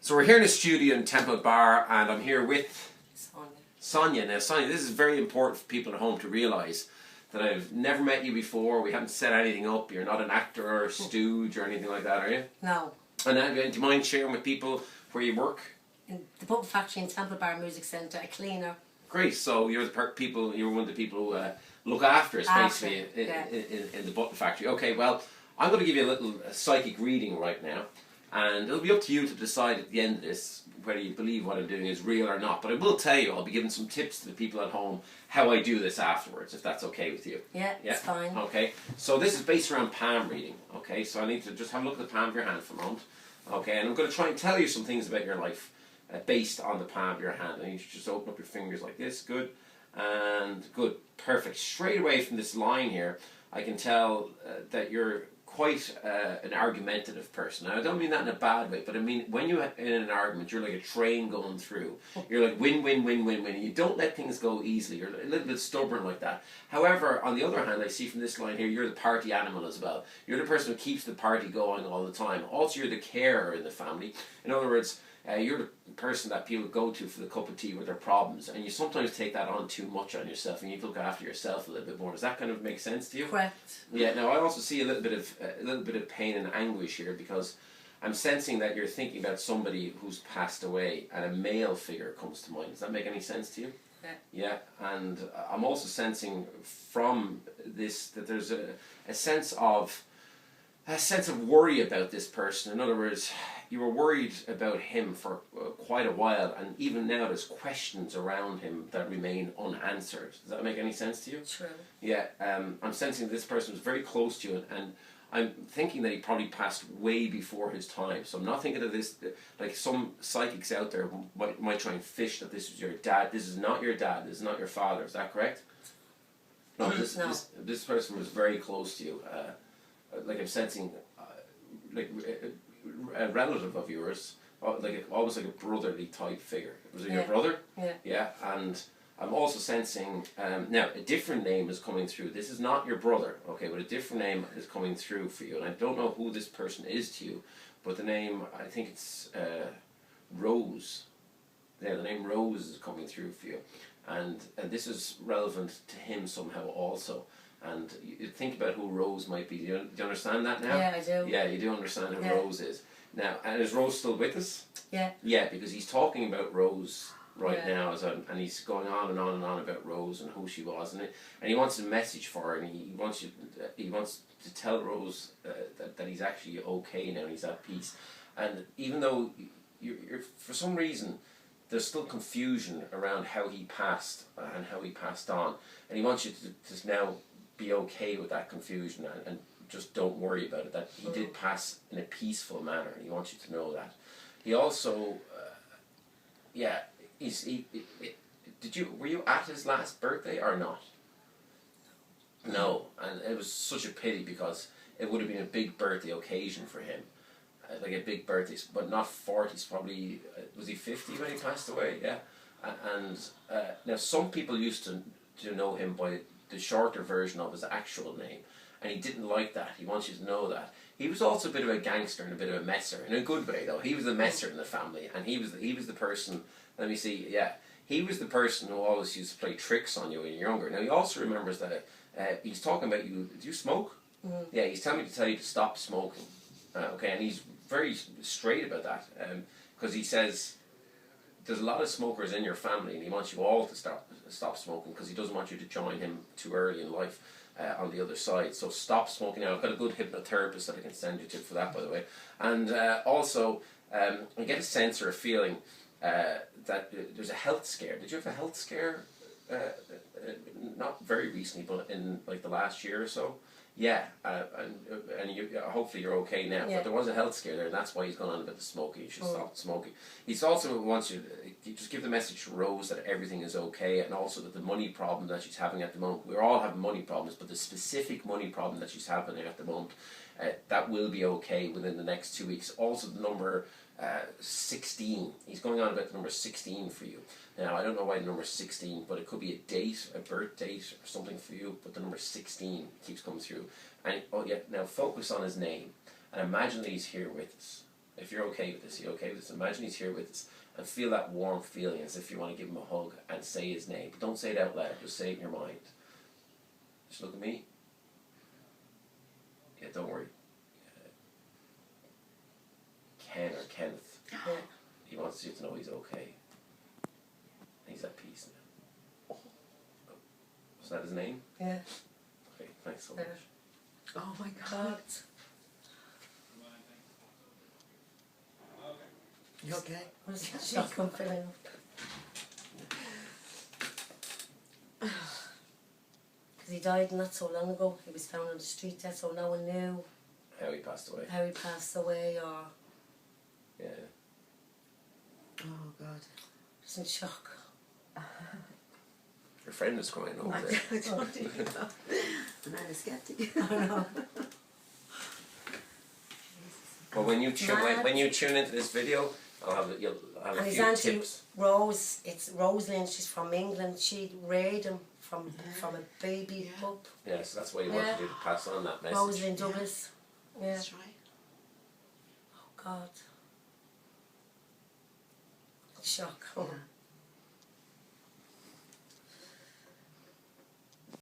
So we're here in the studio in Temple Bar, and I'm here with Sonia. Now, Sonia, this is very important for people at home to realise that I've never met you before. We haven't set anything up. You're not an actor or a stooge or anything like that, are you? No. And do you mind sharing with people where you work? In the puppet factory in Temple Bar Music Centre, a cleaner. Great. So you're you're one of the people who look after us, basically, in the puppet factory. Okay. Well, I'm going to give you a little psychic reading right now, and it'll be up to you to decide at the end of this whether you believe what I'm doing is real or not. But I will tell you, I'll be giving some tips to the people at home how I do this afterwards, if that's okay with you. Yeah, it's fine. Okay. So this is based around palm reading. Okay. So I need to just have a look at the palm of your hand for a moment. Okay. And I'm going to try and tell you some things about your life based on the palm of your hand. And you should just open up your fingers like this. Good. And good. Perfect. Straight away from this line here, I can tell that you're quite an argumentative person. Now, I don't mean that in a bad way, but I mean when you're in an argument, you're like a train going through. You're like win, win, win, win, win. And you don't let things go easily. You're a little bit stubborn like that. However, on the other hand, I see from this line here, you're the party animal as well. You're the person who keeps the party going all the time. Also, you're the carer in the family. In other words, you're the person that people go to for the cup of tea with their problems, and you sometimes take that on too much on yourself, and you need to look after yourself a little bit more. Does that kind of make sense to you? Correct. Yeah. Now I also see a little bit of pain and anguish here, because I'm sensing that you're thinking about somebody who's passed away, and a male figure comes to mind. Does that make any sense to you? Yeah. Yeah. And I'm also sensing from this that there's a sense of worry about this person. In other words, you were worried about him for quite a while, and even now there's questions around him that remain unanswered. Does that make any sense to you? True. Yeah. I'm sensing this person was very close to you, and I'm thinking that he probably passed way before his time. So I'm not thinking of this like some psychics out there who might try and fish that this is your dad. This is not your dad. This is not your father. Is that correct? No. This person was very close to you. Like I'm sensing, a relative of yours, almost like a brotherly type figure. Was it your brother? Yeah. Yeah, and I'm also sensing, now a different name is coming through. This is not your brother, okay, but a different name is coming through for you. And I don't know who this person is to you, but the name, I think it's Rose. Yeah, the name Rose is coming through for you. And this is relevant to him somehow also. And you think about who Rose might be. Do you understand that now? Yeah, I do. Yeah, you do understand who Rose is. Now, and is Rose still with us? Yeah. Yeah, because he's talking about Rose right now, and he's going on and on and on about Rose and who she was, and he wants a message for her, and he wants to tell Rose that he's actually okay now, and he's at peace. And even though you're for some reason, there's still confusion around how he passed and how he passed on, and he wants you to now be okay with that confusion and just don't worry about it, that he did pass in a peaceful manner, and he wants you to know that. He also, were you at his last birthday or not? No, and it was such a pity, because it would have been a big birthday occasion for him. Like a big birthday, but not 40s, probably, was he 50 when he passed away? Yeah. And now some people used to know him by the shorter version of his actual name, and he didn't like that. He wants you to know that. He was also a bit of a gangster and a bit of a messer, in a good way though. He was the messer in the family, and he was the person, let me see, yeah, he was the person who always used to play tricks on you when you're younger. Now he also remembers that he's talking about you. Do you smoke? Yeah, he's telling me to tell you to stop smoking. Okay, and he's very straight about that, because he says there's a lot of smokers in your family, and he wants you all to stop smoking, because he doesn't want you to join him too early in life on the other side. So stop smoking now. I've got a good hypnotherapist that I can send you to for that, by the way. And also, I get a sense or a feeling that there's a health scare. Did you have a health scare? Not very recently, but in like the last year or so. Yeah, and hopefully you're okay now. Yeah. But there was a health scare there, and that's why he's gone on about the smoking. You should stop smoking. He's also wants you to just give the message to Rose that everything is okay, and also that the money problem that she's having at the moment, we're all having money problems, but the specific money problem that she's having at the moment, that will be okay within the next 2 weeks. Also the number 16. He's going on about the number 16 for you. Now, I don't know why the number 16, but it could be a date, a birth date, or something for you, but the number 16 keeps coming through. And, oh yeah, now focus on his name, and imagine that he's here with us. If you're okay with this, you're okay with this. Imagine he's here with us and feel that warm feeling as if you want to give him a hug and say his name. But don't say it out loud, just say it in your mind. Just look at me. Yeah, don't worry. Ken or Kenneth. Yeah. He wants you to know he's okay. He's at peace now. Was that his name? Yeah. Okay, thanks so much. Oh my God. You okay? What is that shock I'm feeling? Because he died not so long ago. He was found on the street there, so no one knew How he passed away. how he passed away or Yeah. Oh God. just in shock. Your friend is crying over I there. don't think so. And I'm a skeptic. I know. But when you tune into this video, you'll have a And his few auntie tips. Rose, it's Rosalind, she's from England. She reared him from a baby Yeah. pup. Yeah, so that's why you wanted you to pass on that message. Rosalind Douglas. Yeah. That's right. Oh God. Shock. Yeah.